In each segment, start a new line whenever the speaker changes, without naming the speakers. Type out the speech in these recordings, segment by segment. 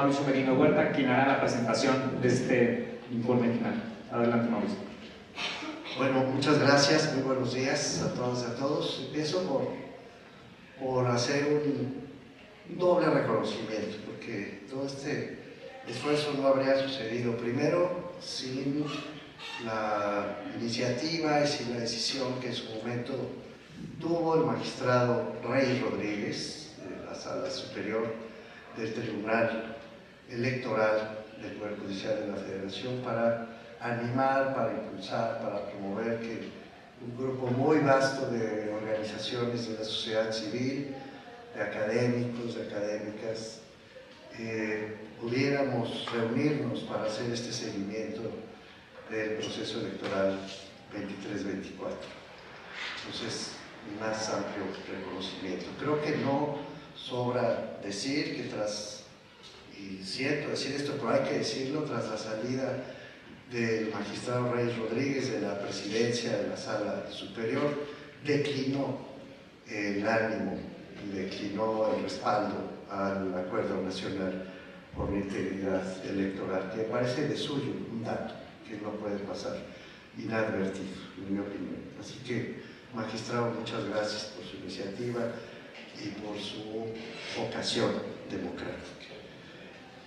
Mauricio Merino Huerta, quien hará la presentación de este informe final. Adelante, Mauricio.
Bueno, muchas gracias, muy buenos días a todas y a todos. Empiezo por hacer un doble reconocimiento, porque todo este esfuerzo no habría sucedido, primero, sin la iniciativa y sin la decisión que en su momento tuvo el magistrado Rey Rodríguez, de la Sala Superior del Tribunal Electoral del Poder Judicial de la Federación, para animar, para impulsar, para promover que un grupo muy vasto de organizaciones de la sociedad civil, de académicos, de académicas, pudiéramos reunirnos para hacer este seguimiento del proceso electoral 23-24. Entonces, un más amplio reconocimiento. Creo que no sobra decir que y siento decir esto, pero hay que decirlo, tras la salida del magistrado Reyes Rodríguez de la presidencia de la Sala Superior, declinó el ánimo y declinó el respaldo al Acuerdo Nacional por la Integridad Electoral, que parece de suyo, un dato que no puede pasar inadvertido, en mi opinión. Así que, magistrado, muchas gracias por su iniciativa y por su vocación democrática.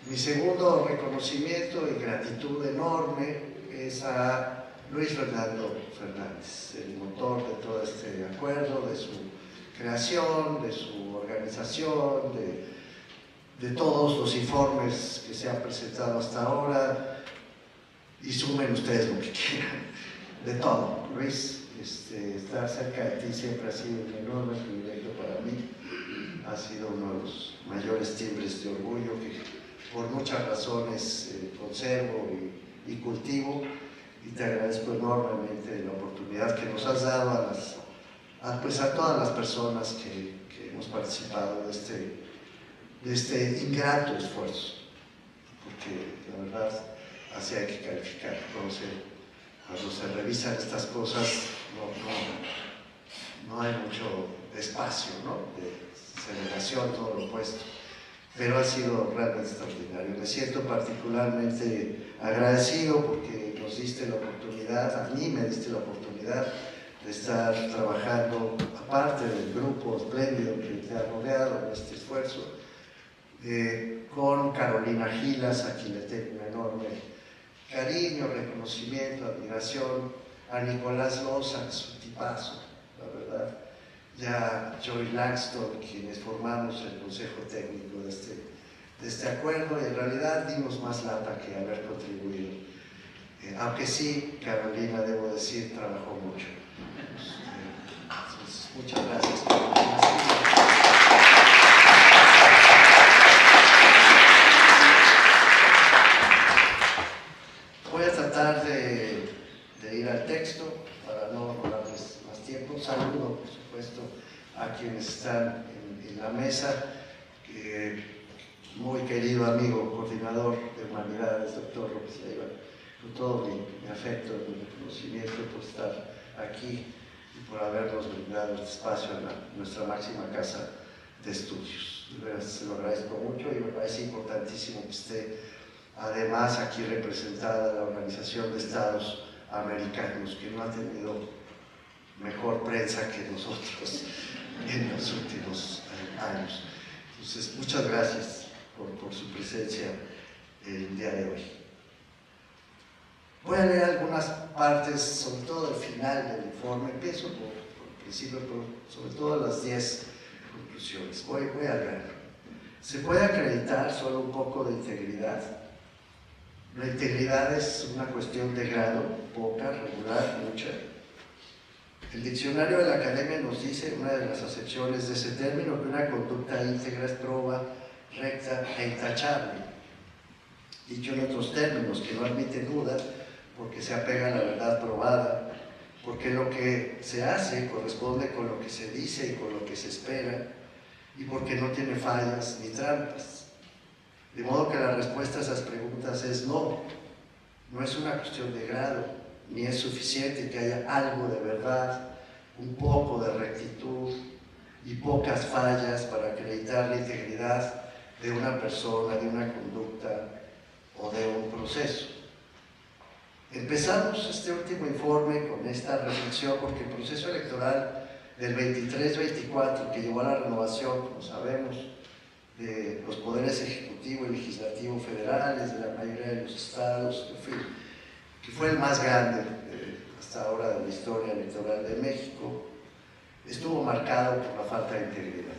Mi segundo reconocimiento y gratitud enorme es a Luis Fernando Fernández, el motor de todo este acuerdo, de su creación, de su organización, de todos los informes que se han presentado hasta ahora, y sumen ustedes lo que quieran, de todo. Luis, estar cerca de ti siempre ha sido un enorme privilegio para mí, ha sido uno de los mayores timbres de orgullo que por muchas razones conservo y cultivo, y te agradezco enormemente la oportunidad que nos has dado a todas las personas que hemos participado de este ingrato esfuerzo, porque la verdad así hay que calificar. Cuando se revisan estas cosas no hay mucho espacio, ¿no?, de celebración, todo lo opuesto. Pero ha sido realmente extraordinario. Me siento particularmente agradecido porque nos diste la oportunidad, a mí me diste la oportunidad de estar trabajando, aparte del grupo espléndido que te ha rodeado en este esfuerzo, con Carolina Gilas, a quien le tengo un enorme cariño, reconocimiento, admiración, a Nicolás Loza, que es un tipazo, la verdad, ya Joy Langston, quienes formamos el consejo técnico de este acuerdo, y en realidad dimos más lata que haber contribuido. Aunque sí, Carolina, debo decir, trabajó mucho. Entonces, muchas gracias por la Voy a tratar de ir al texto para no robarles más tiempo. Un saludo, por supuesto, a quienes están en la mesa. Muy querido amigo, coordinador de Humanidades, doctor López Leiva, con todo mi afecto, mi reconocimiento por estar aquí y por habernos brindado este espacio en nuestra máxima casa de estudios. De verdad, se lo agradezco mucho y me parece importantísimo que esté además aquí representada la Organización de Estados Americanos, que no ha tenido mejor prensa que nosotros en los últimos años. Entonces, muchas gracias por su presencia el día de hoy. Voy a leer algunas partes, sobre todo el final del informe. Empiezo por el principio, pero sobre todo las 10 conclusiones. Voy a leer. ¿Se puede acreditar solo un poco de integridad? La integridad es una cuestión de grado, poca, regular, mucha. El diccionario de la Academia nos dice, una de las acepciones de ese término, que una conducta íntegra es proba, recta e intachable. Dicho en otros términos, que no admite duda, porque se apega a la verdad probada, porque lo que se hace corresponde con lo que se dice y con lo que se espera, y porque no tiene fallas ni trampas. De modo que la respuesta a esas preguntas es no. No es una cuestión de grado, ni es suficiente que haya algo de verdad, un poco de rectitud y pocas fallas para acreditar la integridad de una persona, de una conducta o de un proceso. Empezamos este último informe con esta reflexión porque el proceso electoral del 23-24, que llevó a la renovación, como sabemos, de los poderes ejecutivo y legislativo federales, de la mayoría de los estados, en fin, que fue el más grande hasta ahora de la historia electoral de México, estuvo marcado por la falta de integridad.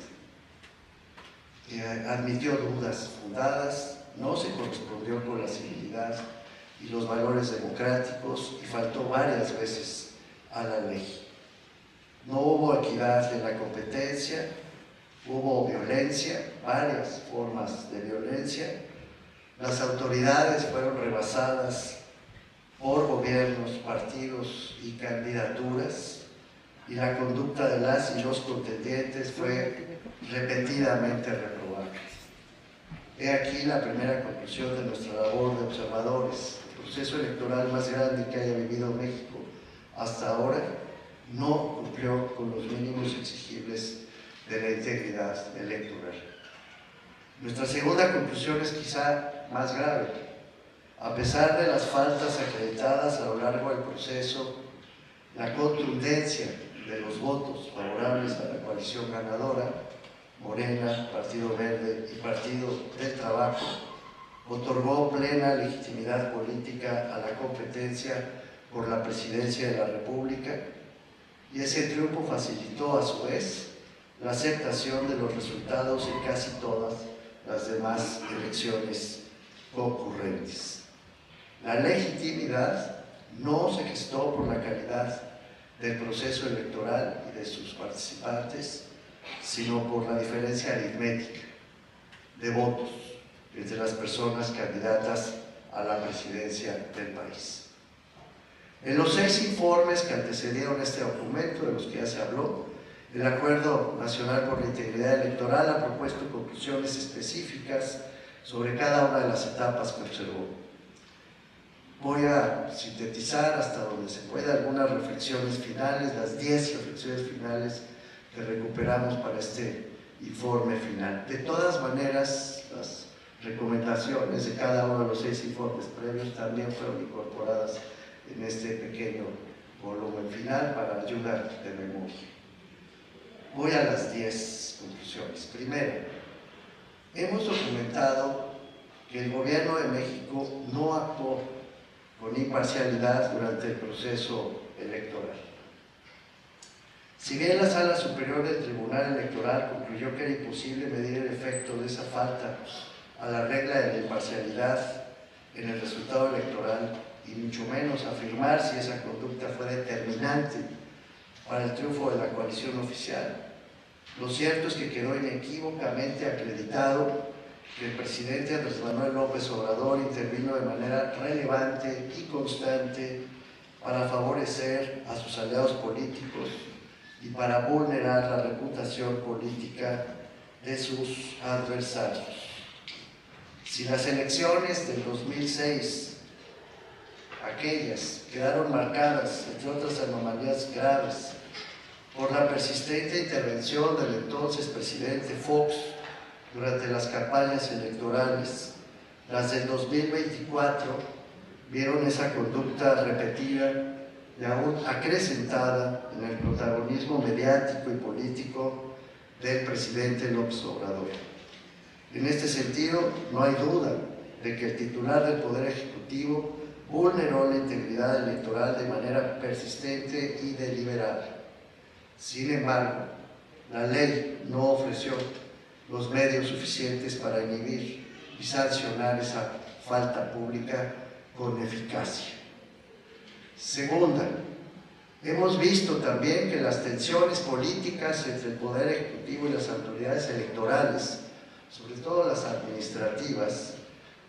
Admitió dudas fundadas, no se correspondió con la civilidad y los valores democráticos y faltó varias veces a la ley. No hubo equidad en la competencia, hubo violencia, varias formas de violencia. Las autoridades fueron rebasadas por gobiernos, partidos y candidaturas, y la conducta de las y los contendientes fue repetidamente reprobada. He aquí la primera conclusión de nuestra labor de observadores. El proceso electoral más grande que haya vivido México hasta ahora no cumplió con los mínimos exigibles de la integridad electoral. Nuestra segunda conclusión es quizá más grave. A pesar de las faltas acreditadas a lo largo del proceso, la contundencia de los votos favorables a la coalición ganadora, Morena, Partido Verde y Partido del Trabajo, otorgó plena legitimidad política a la competencia por la presidencia de la República, y ese triunfo facilitó a su vez la aceptación de los resultados en casi todas las demás elecciones concurrentes. La legitimidad no se gestó por la calidad del proceso electoral y de sus participantes, sino por la diferencia aritmética de votos entre las personas candidatas a la presidencia del país. En los 6 informes que antecedieron este documento, de los que ya se habló, el Acuerdo Nacional por la Integridad Electoral ha propuesto conclusiones específicas sobre cada una de las etapas que observó. Voy a sintetizar hasta donde se pueda algunas reflexiones finales, las 10 reflexiones finales que recuperamos para este informe final. De todas maneras, las recomendaciones de cada uno de los 6 informes previos también fueron incorporadas en este pequeño volumen final para ayuda de memoria. Voy a las 10 conclusiones. Primero, hemos documentado que el Gobierno de México no actuó con imparcialidad durante el proceso electoral. Si bien la Sala Superior del Tribunal Electoral concluyó que era imposible medir el efecto de esa falta a la regla de la imparcialidad en el resultado electoral, y mucho menos afirmar si esa conducta fue determinante para el triunfo de la coalición oficial, lo cierto es que quedó inequívocamente acreditado que el presidente Andrés Manuel López Obrador intervino de manera relevante y constante para favorecer a sus aliados políticos y para vulnerar la reputación política de sus adversarios. Si las elecciones del 2006, aquellas quedaron marcadas, entre otras anomalías graves, por la persistente intervención del entonces presidente Fox durante las campañas electorales, las del 2024 vieron esa conducta repetida y aún acrecentada en el protagonismo mediático y político del presidente López Obrador. En este sentido, no hay duda de que el titular del Poder Ejecutivo vulneró la integridad electoral de manera persistente y deliberada. Sin embargo, la ley no ofreció los medios suficientes para inhibir y sancionar esa falta pública con eficacia. Segunda, hemos visto también que las tensiones políticas entre el Poder Ejecutivo y las autoridades electorales, sobre todo las administrativas,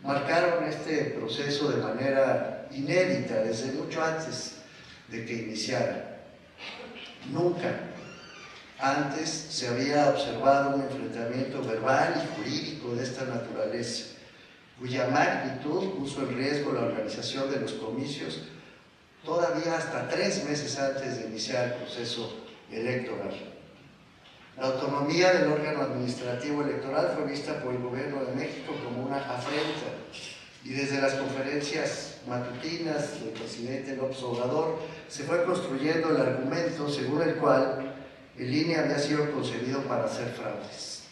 marcaron este proceso de manera inédita desde mucho antes de que iniciara. Nunca antes se había observado un enfrentamiento verbal y jurídico de esta naturaleza, cuya magnitud puso en riesgo la organización de los comicios todavía hasta 3 meses antes de iniciar el proceso electoral. La autonomía del órgano administrativo electoral fue vista por el Gobierno de México como una afrenta, y desde las conferencias matutinas del presidente López Obrador se fue construyendo el argumento según el cual el INE había sido concebido para hacer fraudes.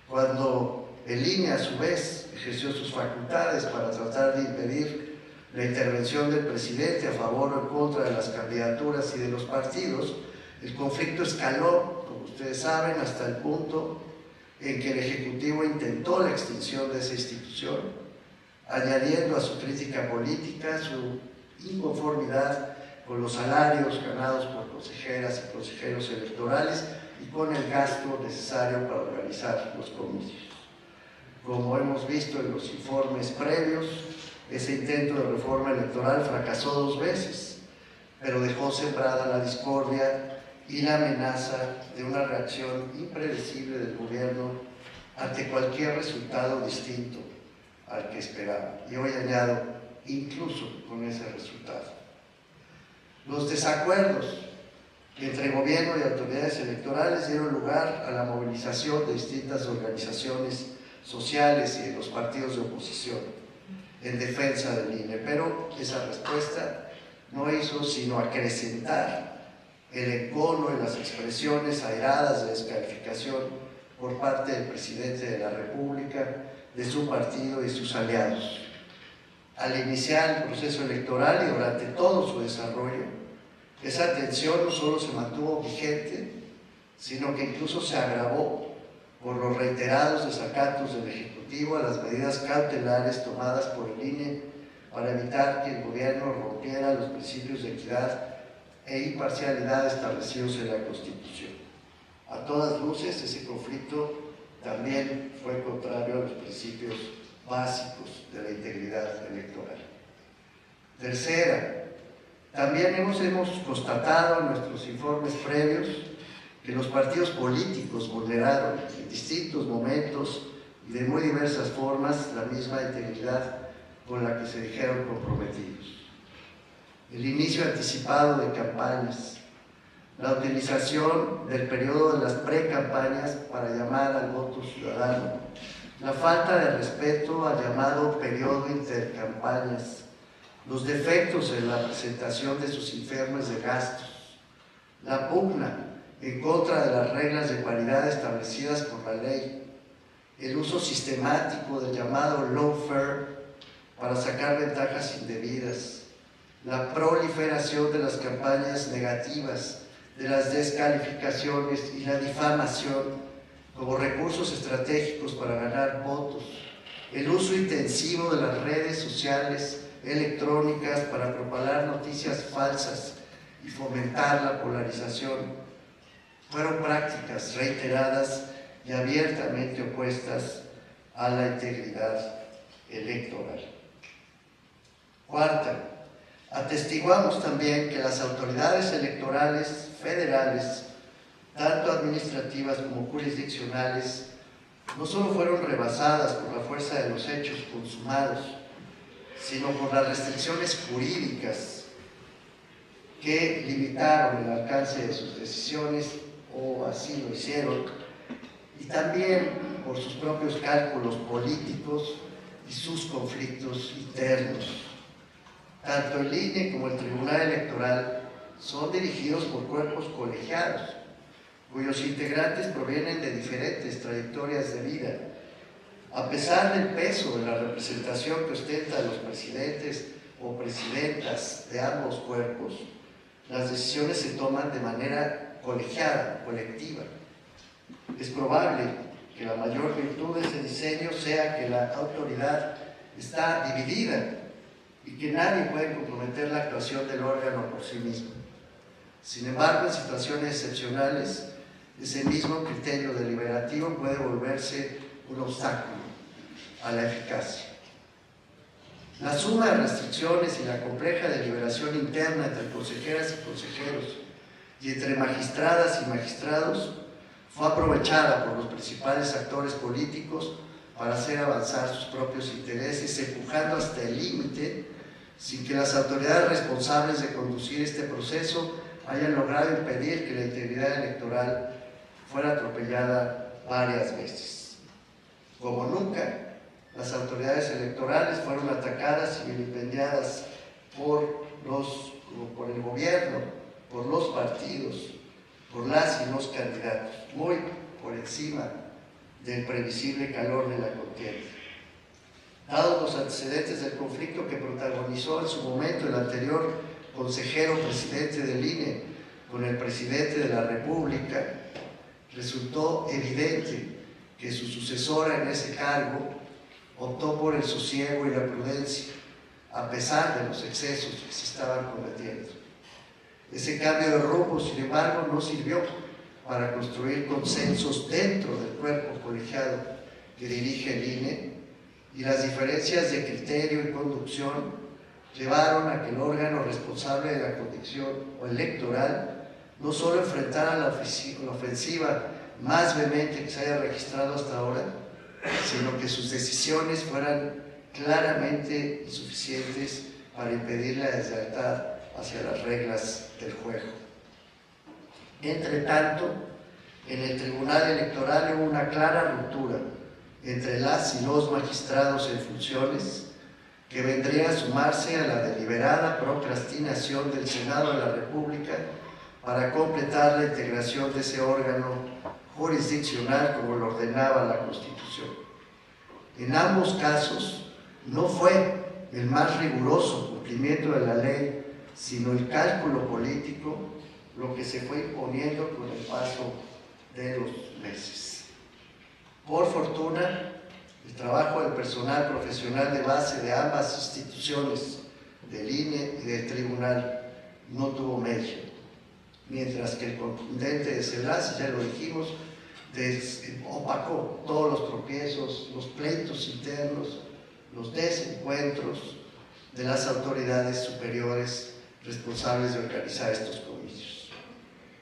Cuando el INE, a su vez, ejerció sus facultades para tratar de impedir la intervención del presidente a favor o en contra de las candidaturas y de los partidos, el conflicto escaló, como ustedes saben, hasta el punto en que el Ejecutivo intentó la extinción de esa institución, añadiendo a su crítica política su inconformidad con los salarios ganados por consejeras y consejeros electorales y con el gasto necesario para organizar los comicios. Como hemos visto en los informes previos, ese intento de reforma electoral fracasó 2 veces, pero dejó sembrada la discordia y la amenaza de una reacción impredecible del gobierno ante cualquier resultado distinto al que esperaba. Y hoy añado, incluso con ese resultado. Los desacuerdos entre gobierno y autoridades electorales dieron lugar a la movilización de distintas organizaciones sociales y de los partidos de oposición en defensa del INE, pero esa respuesta no hizo sino acrecentar el encono y las expresiones airadas de descalificación por parte del presidente de la República, de su partido y sus aliados. Al iniciar el proceso electoral y durante todo su desarrollo, esa tensión no solo se mantuvo vigente, sino que incluso se agravó por los reiterados desacatos del Ejecutivo a las medidas cautelares tomadas por el INE para evitar que el gobierno rompiera los principios de equidad e imparcialidad establecidos en la Constitución. A todas luces, ese conflicto también fue contrario a los principios básicos de la integridad electoral. Tercera, también hemos constatado en nuestros informes previos que los partidos políticos vulneraron en distintos momentos y de muy diversas formas la misma integridad con la que se dijeron comprometidos. El inicio anticipado de campañas, la utilización del periodo de las precampañas para llamar al voto ciudadano, la falta de respeto al llamado periodo intercampañas, los defectos en la presentación de sus informes de gastos, la pugna en contra de las reglas de paridad establecidas por la ley, el uso sistemático del llamado lawfare para sacar ventajas indebidas, la proliferación de las campañas negativas, de las descalificaciones y la difamación como recursos estratégicos para ganar votos, el uso intensivo de las redes sociales electrónicas para propagar noticias falsas y fomentar la polarización, fueron prácticas reiteradas y abiertamente opuestas a la integridad electoral. Cuarta, atestiguamos también que las autoridades electorales federales, tanto administrativas como jurisdiccionales, no solo fueron rebasadas por la fuerza de los hechos consumados, sino por las restricciones jurídicas que limitaron el alcance de sus decisiones, o así lo hicieron, y también por sus propios cálculos políticos y sus conflictos internos. Tanto el INE como el Tribunal Electoral son dirigidos por cuerpos colegiados, cuyos integrantes provienen de diferentes trayectorias de vida. A pesar del peso de la representación que ostentan los presidentes o presidentas de ambos cuerpos, las decisiones se toman de manera colegiada, colectiva. Es probable que la mayor virtud de ese diseño sea que la autoridad está dividida y que nadie puede comprometer la actuación del órgano por sí mismo. Sin embargo, en situaciones excepcionales, ese mismo criterio deliberativo puede volverse un obstáculo a la eficacia. La suma de restricciones y la compleja deliberación interna entre consejeras y consejeros y entre magistradas y magistrados fue aprovechada por los principales actores políticos para hacer avanzar sus propios intereses, empujando hasta el límite, sin que las autoridades responsables de conducir este proceso hayan logrado impedir que la integridad electoral fuera atropellada varias veces. Como nunca, las autoridades electorales fueron atacadas y vilipendiadas por el gobierno, por los partidos, por las y los candidatos, muy por encima del previsible calor de la contienda. Dados los antecedentes del conflicto que protagonizó en su momento el anterior consejero presidente del INE con el presidente de la República, resultó evidente que su sucesora en ese cargo optó por el sosiego y la prudencia, a pesar de los excesos que se estaban cometiendo. Ese cambio de rumbo, sin embargo, no sirvió para construir consensos dentro del cuerpo colegiado que dirige el INE, y las diferencias de criterio y conducción llevaron a que el órgano responsable de la conducción electoral no solo enfrentara la ofensiva más vehemente que se haya registrado hasta ahora, sino que sus decisiones fueran claramente insuficientes para impedir la deslealtad hacia las reglas del juego. Entre tanto, en el Tribunal Electoral hubo una clara ruptura entre las y los magistrados en funciones, que vendría a sumarse a la deliberada procrastinación del Senado de la República para completar la integración de ese órgano jurisdiccional como lo ordenaba la Constitución. En ambos casos no fue el más riguroso cumplimiento de la ley, sino el cálculo político lo que se fue imponiendo con el paso de los meses. Por fortuna, el trabajo del personal profesional de base de ambas instituciones, del INE y del Tribunal, no tuvo medio, mientras que el contundente desenlace, ya lo dijimos, opacó todos los tropiezos, los pleitos internos, los desencuentros de las autoridades superiores responsables de organizar estos comicios.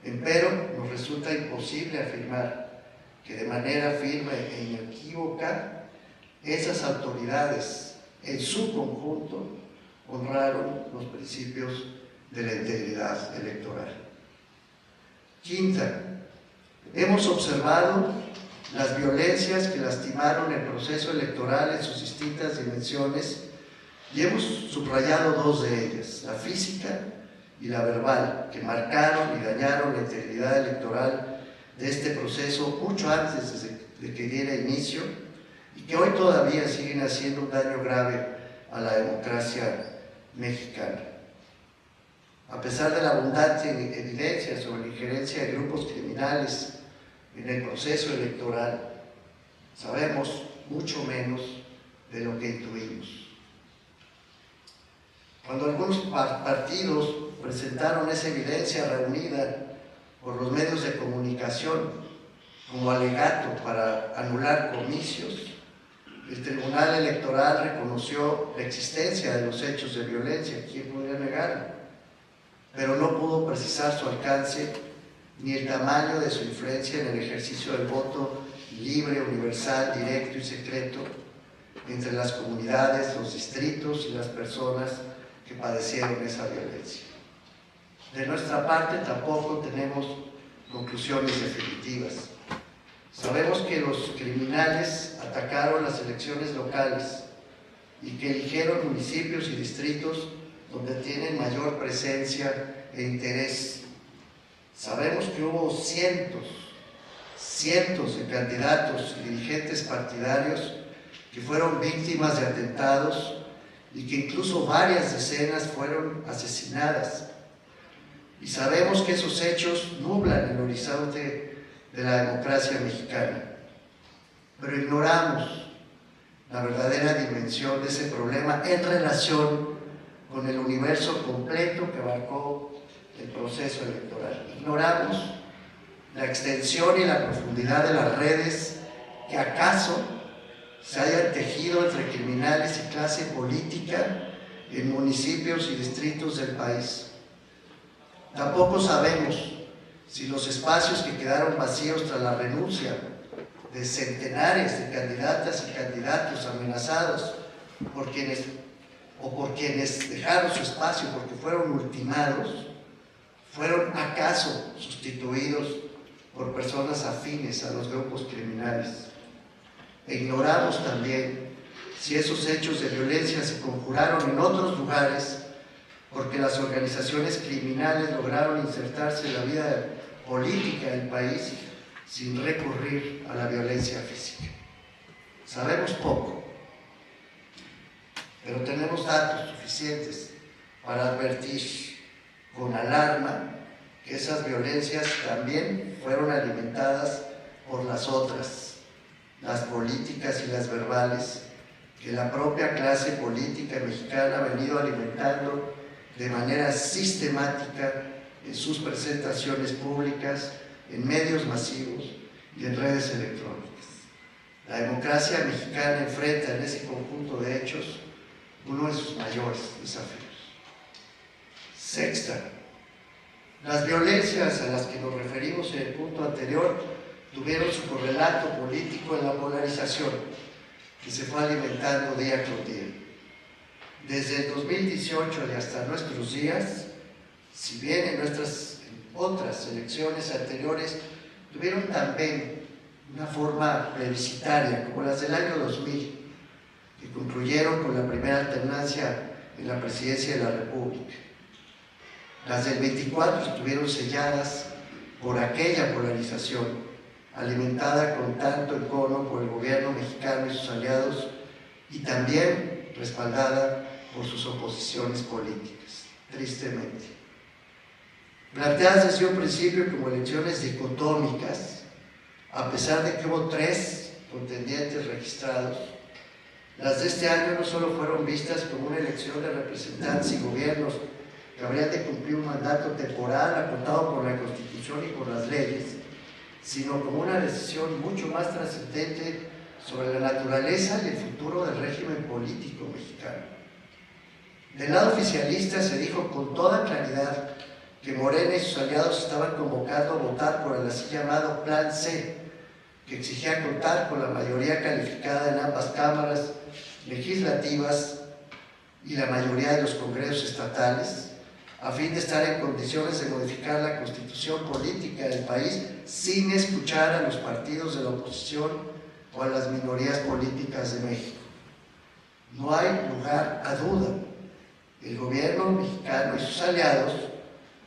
Empero, nos resulta imposible afirmar que de manera firme e inequívoca esas autoridades en su conjunto honraron los principios de la integridad electoral. Quinta, hemos observado las violencias que lastimaron el proceso electoral en sus distintas dimensiones y hemos subrayado dos de ellas, la física y la verbal, que marcaron y dañaron la integridad electoral de este proceso mucho antes de que diera inicio y que hoy todavía siguen haciendo un daño grave a la democracia mexicana. A pesar de la abundante evidencia sobre la injerencia de grupos criminales en el proceso electoral, sabemos mucho menos de lo que intuimos. Cuando algunos partidos presentaron esa evidencia reunida por los medios de comunicación como alegato para anular comicios, el Tribunal Electoral reconoció la existencia de los hechos de violencia, ¿quién podría negarlo? Pero no pudo precisar su alcance ni el tamaño de su influencia en el ejercicio del voto libre, universal, directo y secreto entre las comunidades, los distritos y las personas que padecieron esa violencia. De nuestra parte tampoco tenemos conclusiones definitivas. Sabemos que los criminales atacaron las elecciones locales y que eligieron municipios y distritos donde tienen mayor presencia e interés. Sabemos que hubo cientos de candidatos y dirigentes partidarios que fueron víctimas de atentados y que incluso varias decenas fueron asesinadas. Y sabemos que esos hechos nublan el horizonte de la democracia mexicana, pero ignoramos la verdadera dimensión de ese problema en relación con el universo completo que abarcó el proceso electoral. Ignoramos la extensión y la profundidad de las redes que acaso se hayan tejido entre criminales y clase política en municipios y distritos del país. Tampoco sabemos si los espacios que quedaron vacíos tras la renuncia de centenares de candidatas y candidatos amenazados por quienes dejaron su espacio porque fueron ultimados, fueron acaso sustituidos por personas afines a los grupos criminales. E ignoramos también si esos hechos de violencia se conjuraron en otros lugares porque las organizaciones criminales lograron insertarse en la vida política del país sin recurrir a la violencia física. Sabemos poco, pero tenemos datos suficientes para advertir con alarma que esas violencias también fueron alimentadas por las otras, las políticas y las verbales, que la propia clase política mexicana ha venido alimentando de manera sistemática en sus presentaciones públicas, en medios masivos y en redes electrónicas. La democracia mexicana enfrenta en ese conjunto de hechos uno de sus mayores desafíos. Sexta, las violencias a las que nos referimos en el punto anterior tuvieron su correlato político en la polarización que se fue alimentando día con día. Desde el 2018 y hasta nuestros días, si bien en nuestras otras elecciones anteriores tuvieron también una forma plebiscitaria, como las del año 2000, que concluyeron con la primera alternancia en la presidencia de la República. Las del 24 estuvieron selladas por aquella polarización, alimentada con tanto encono por el gobierno mexicano y sus aliados, y también respaldada por sus oposiciones políticas, tristemente. Planteadas desde un principio como elecciones dicotómicas, a pesar de que hubo 3 contendientes registrados, las de este año no solo fueron vistas como una elección de representantes y gobiernos que habrían de cumplir un mandato temporal acotado por la Constitución y por las leyes, sino como una decisión mucho más trascendente sobre la naturaleza y el futuro del régimen político mexicano. Del lado oficialista se dijo con toda claridad que Morena y sus aliados estaban convocando a votar por el así llamado Plan C, que exigía contar con la mayoría calificada en ambas cámaras legislativas y la mayoría de los congresos estatales, a fin de estar en condiciones de modificar la constitución política del país sin escuchar a los partidos de la oposición o a las minorías políticas de México. No hay lugar a duda. El gobierno mexicano y sus aliados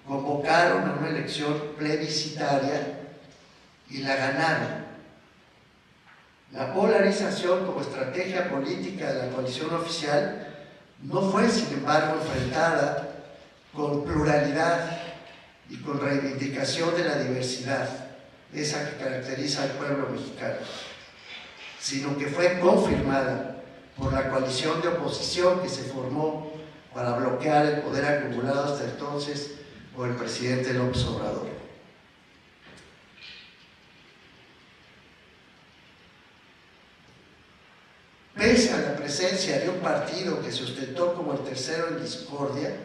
convocaron a una elección plebiscitaria y la ganaron. La polarización como estrategia política de la coalición oficial no fue, sin embargo, enfrentada con pluralidad y con reivindicación de la diversidad, esa que caracteriza al pueblo mexicano, sino que fue confirmada por la coalición de oposición que se formó para bloquear el poder acumulado hasta entonces por el presidente López Obrador. Pese a la presencia de un partido que se ostentó como el tercero en discordia,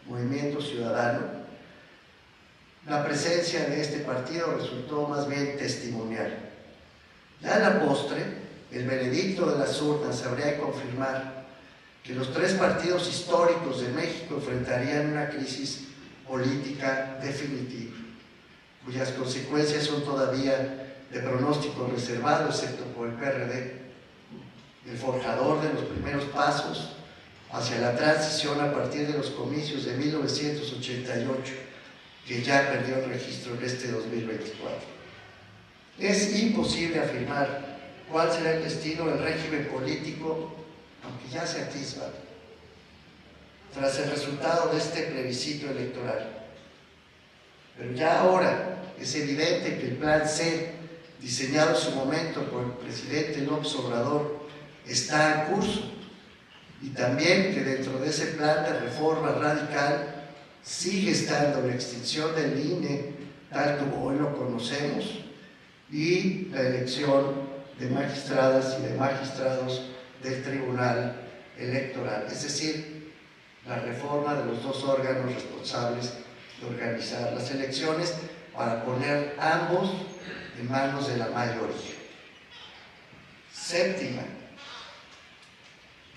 Movimiento Ciudadano, la presencia de este partido resultó más bien testimonial. Ya en la postre, el veredicto de las urnas habría de confirmar que los 3 partidos históricos de México enfrentarían una crisis política definitiva, cuyas consecuencias son todavía de pronóstico reservado, excepto por el PRD, el forjador de los primeros pasos hacia la transición a partir de los comicios de 1988, que ya perdió el registro en este 2024. Es imposible afirmar cuál será el destino del régimen político, aunque ya se atisba, tras el resultado de este plebiscito electoral. Pero ya ahora es evidente que el Plan C, diseñado en su momento por el presidente López Obrador, está en curso, y también que dentro de ese plan de reforma radical sigue estando la extinción del INE tal como hoy lo conocemos y la elección de magistradas y de magistrados del Tribunal Electoral, es decir, la reforma de los 2 órganos responsables de organizar las elecciones para poner ambos en manos de la mayoría. Séptima,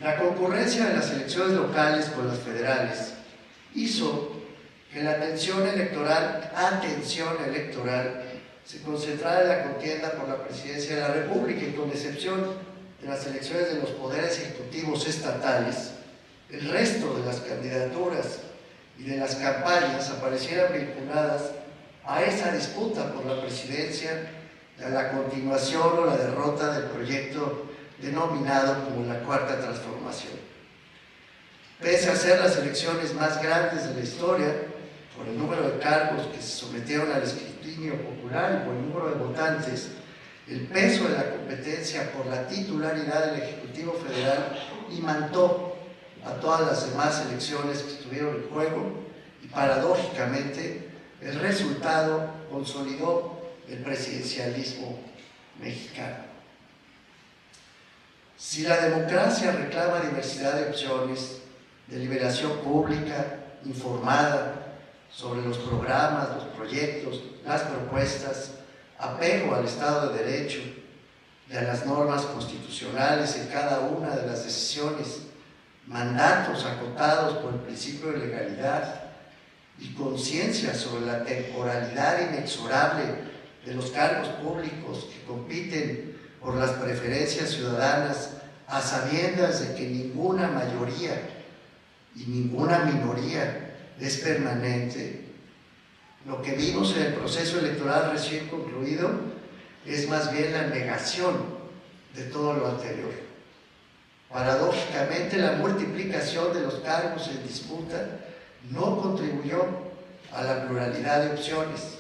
la concurrencia de las elecciones locales con las federales hizo que la atención electoral se concentrara en la contienda por la presidencia de la República y, con excepción de las elecciones de los poderes ejecutivos estatales, el resto de las candidaturas y de las campañas aparecieran vinculadas a esa disputa por la presidencia y a la continuación o la derrota del proyecto denominado como la Cuarta Transformación. Pese a ser las elecciones más grandes de la historia, por el número de cargos que se sometieron al escrutinio popular y por el número de votantes, el peso de la competencia por la titularidad del Ejecutivo Federal imantó a todas las demás elecciones que estuvieron en juego y, paradójicamente, el resultado consolidó el presidencialismo mexicano. Si la democracia reclama diversidad de opciones, deliberación pública, informada, sobre los programas, los proyectos, las propuestas, apego al Estado de Derecho y a las normas constitucionales en cada una de las decisiones, mandatos acotados por el principio de legalidad y conciencia sobre la temporalidad inexorable de los cargos públicos que compiten por las preferencias ciudadanas, a sabiendas de que ninguna mayoría y ninguna minoría es permanente. Lo que vimos en el proceso electoral recién concluido es más bien la negación de todo lo anterior. Paradójicamente, la multiplicación de los cargos en disputa no contribuyó a la pluralidad de opciones,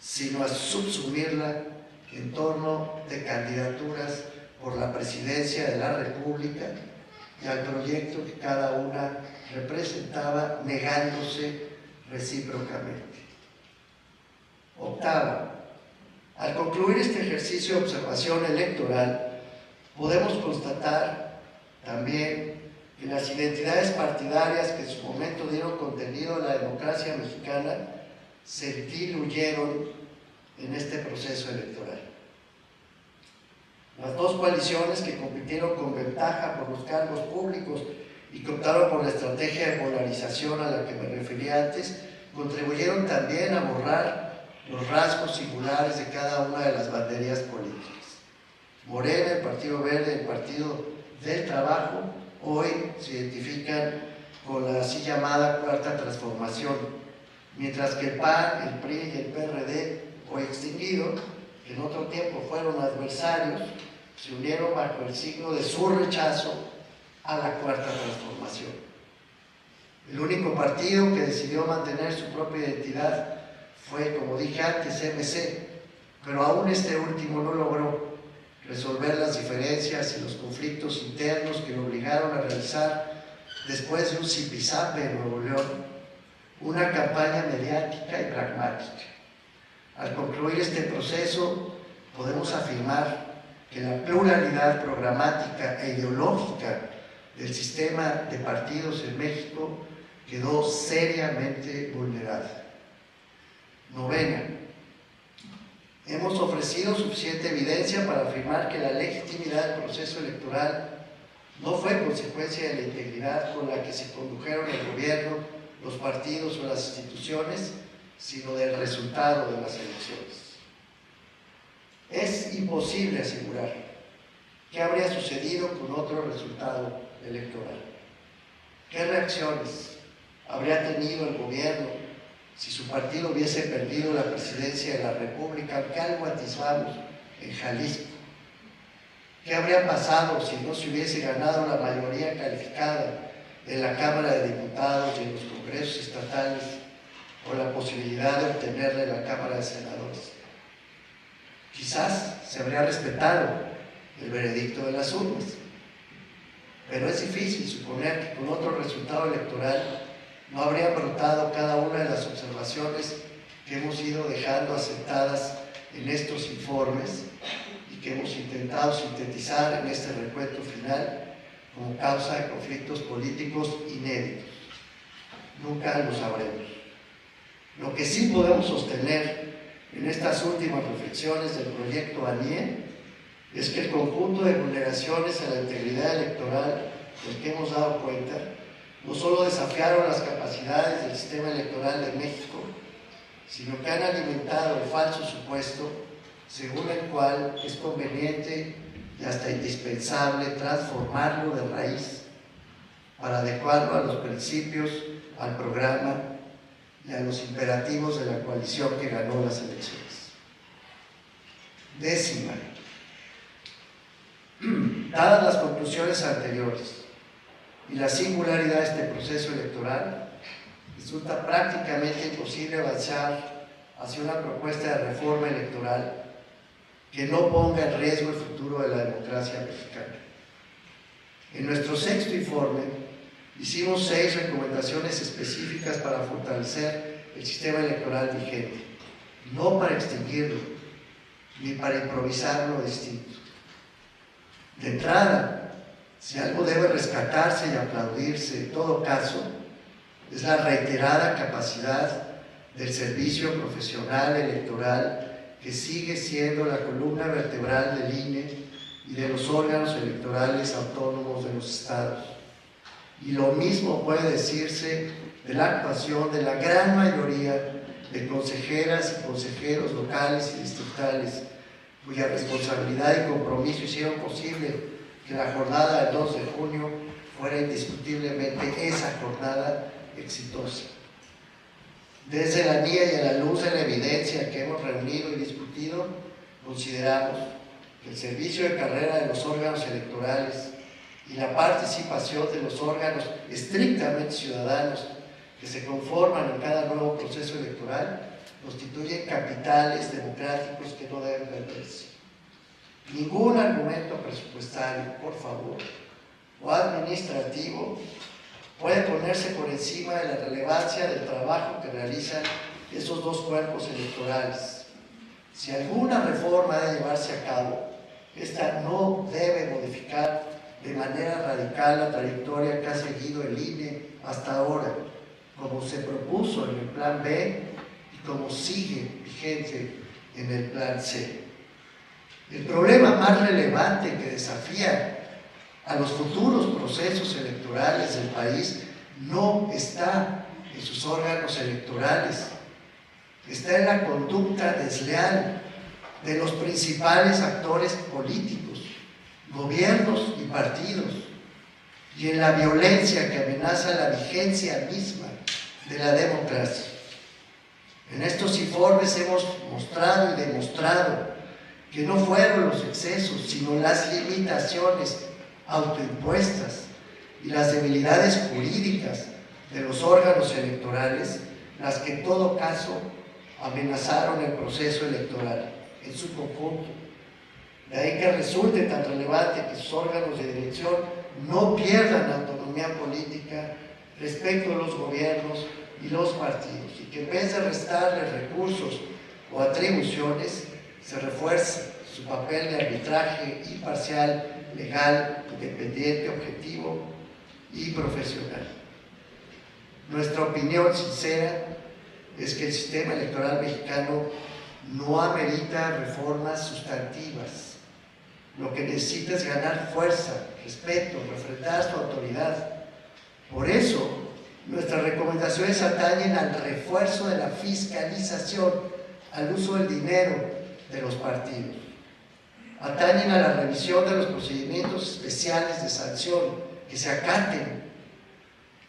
sino a subsumirla en torno de candidaturas por la presidencia de la República y al proyecto que cada una representaba, negándose recíprocamente. Octava, al concluir este ejercicio de observación electoral, podemos constatar también que las identidades partidarias que en su momento dieron contenido a la democracia mexicana se diluyeron en este proceso electoral. Las dos coaliciones que compitieron con ventaja por los cargos públicos y que optaron por la estrategia de polarización a la que me referí antes, contribuyeron también a borrar los rasgos singulares de cada una de las banderas políticas. Morena, el Partido Verde, el Partido del Trabajo, hoy se identifican con la así llamada Cuarta Transformación, mientras que el PAN, el PRI y el PRD, hoy extinguido, que en otro tiempo fueron adversarios, se unieron bajo el signo de su rechazo a la Cuarta Transformación. El único partido que decidió mantener su propia identidad fue, como dije antes, MC, pero aún este último no logró resolver las diferencias y los conflictos internos que lo obligaron a realizar, después de un zipizape en Nuevo León, una campaña mediática y pragmática. Al concluir este proceso, podemos afirmar que la pluralidad programática e ideológica del sistema de partidos en México quedó seriamente vulnerada. Novena, hemos ofrecido suficiente evidencia para afirmar que la legitimidad del proceso electoral no fue consecuencia de la integridad con la que se condujeron el gobierno, los partidos o las instituciones, sino del resultado de las elecciones. Es imposible asegurar qué habría sucedido con otro resultado electoral. ¿Qué reacciones habría tenido el gobierno si su partido hubiese perdido la presidencia de la República, aunque algo atisbamos en Jalisco? ¿Qué habría pasado si no se hubiese ganado la mayoría calificada en la Cámara de Diputados y en los congresos estatales, o la posibilidad de obtenerla en la Cámara de Senadores? Quizás se habría respetado el veredicto de las urnas, pero es difícil suponer que con otro resultado electoral no habrían brotado cada una de las observaciones que hemos ido dejando asentadas en estos informes y que hemos intentado sintetizar en este recuento final como causa de conflictos políticos inéditos. Nunca lo sabremos. Lo que sí podemos sostener en estas últimas reflexiones del proyecto ANIE es que el conjunto de vulneraciones a la integridad electoral del que hemos dado cuenta no solo desafiaron las capacidades del sistema electoral de México, sino que han alimentado el falso supuesto según el cual es conveniente y hasta indispensable transformarlo de raíz para adecuarlo a los principios, al programa y a los imperativos de la coalición que ganó las elecciones. Décima. Dadas las conclusiones anteriores y la singularidad de este proceso electoral, resulta prácticamente imposible avanzar hacia una propuesta de reforma electoral que no ponga en riesgo el futuro de la democracia mexicana. En nuestro sexto informe hicimos 6 recomendaciones específicas para fortalecer el sistema electoral vigente, no para extinguirlo, ni para improvisar lo distinto. De entrada, si algo debe rescatarse y aplaudirse en todo caso, es la reiterada capacidad del servicio profesional electoral que sigue siendo la columna vertebral del INE y de los órganos electorales autónomos de los estados. Y lo mismo puede decirse de la actuación de la gran mayoría de consejeras y consejeros locales y distritales, cuya responsabilidad y compromiso hicieron posible que la jornada del 2 de junio fuera indiscutiblemente esa jornada exitosa. Desde la guía y a la luz de la evidencia que hemos reunido y discutido, consideramos que el servicio de carrera de los órganos electorales y la participación de los órganos estrictamente ciudadanos que se conforman en cada nuevo proceso electoral constituyen capitales democráticos que no deben perderse. Ningún argumento presupuestario, por favor, o administrativo puede ponerse por encima de la relevancia del trabajo que realizan esos dos cuerpos electorales. Si alguna reforma ha de llevarse a cabo, esta no debe modificar de manera radical la trayectoria que ha seguido el INE hasta ahora, como se propuso en el Plan B y como sigue vigente en el Plan C. El problema más relevante que desafía a los futuros procesos electorales del país no está en sus órganos electorales, está en la conducta desleal de los principales actores políticos, gobiernos y partidos, y en la violencia que amenaza la vigencia misma de la democracia. En estos informes hemos mostrado y demostrado que no fueron los excesos, sino las limitaciones autoimpuestas y las debilidades jurídicas de los órganos electorales las que en todo caso amenazaron el proceso electoral en su conjunto. De ahí que resulte tan relevante que sus órganos de dirección no pierdan autonomía política respecto a los gobiernos y los partidos, y que en vez de restarles recursos o atribuciones, se refuerce su papel de arbitraje imparcial, legal, independiente, objetivo y profesional. Nuestra opinión sincera es que el sistema electoral mexicano no amerita reformas sustantivas. Lo que necesita es ganar fuerza, respeto, refrendar su autoridad. Por eso, nuestras recomendaciones atañen al refuerzo de la fiscalización, al uso del dinero de los partidos. Atañen a la revisión de los procedimientos especiales de sanción, que se acaten,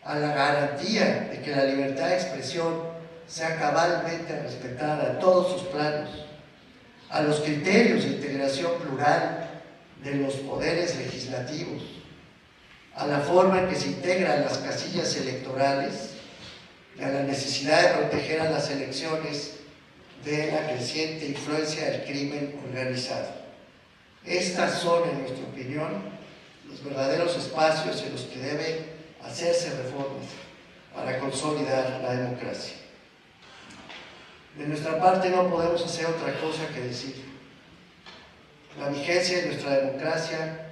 a la garantía de que la libertad de expresión sea cabalmente respetada en todos sus planos, a los criterios de integración plural de los poderes legislativos, a la forma en que se integran las casillas electorales y a la necesidad de proteger a las elecciones de la creciente influencia del crimen organizado. Estas son, en nuestra opinión, los verdaderos espacios en los que deben hacerse reformas para consolidar la democracia. De nuestra parte no podemos hacer otra cosa que decir: la vigencia de nuestra democracia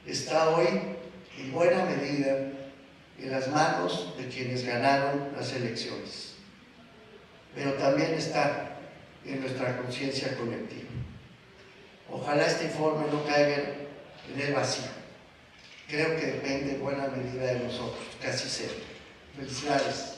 está hoy en buena medida en las manos de quienes ganaron las elecciones, pero también está en nuestra conciencia colectiva. Ojalá este informe no caiga en el vacío. Creo que depende en buena medida de nosotros, casi cero. Felicidades.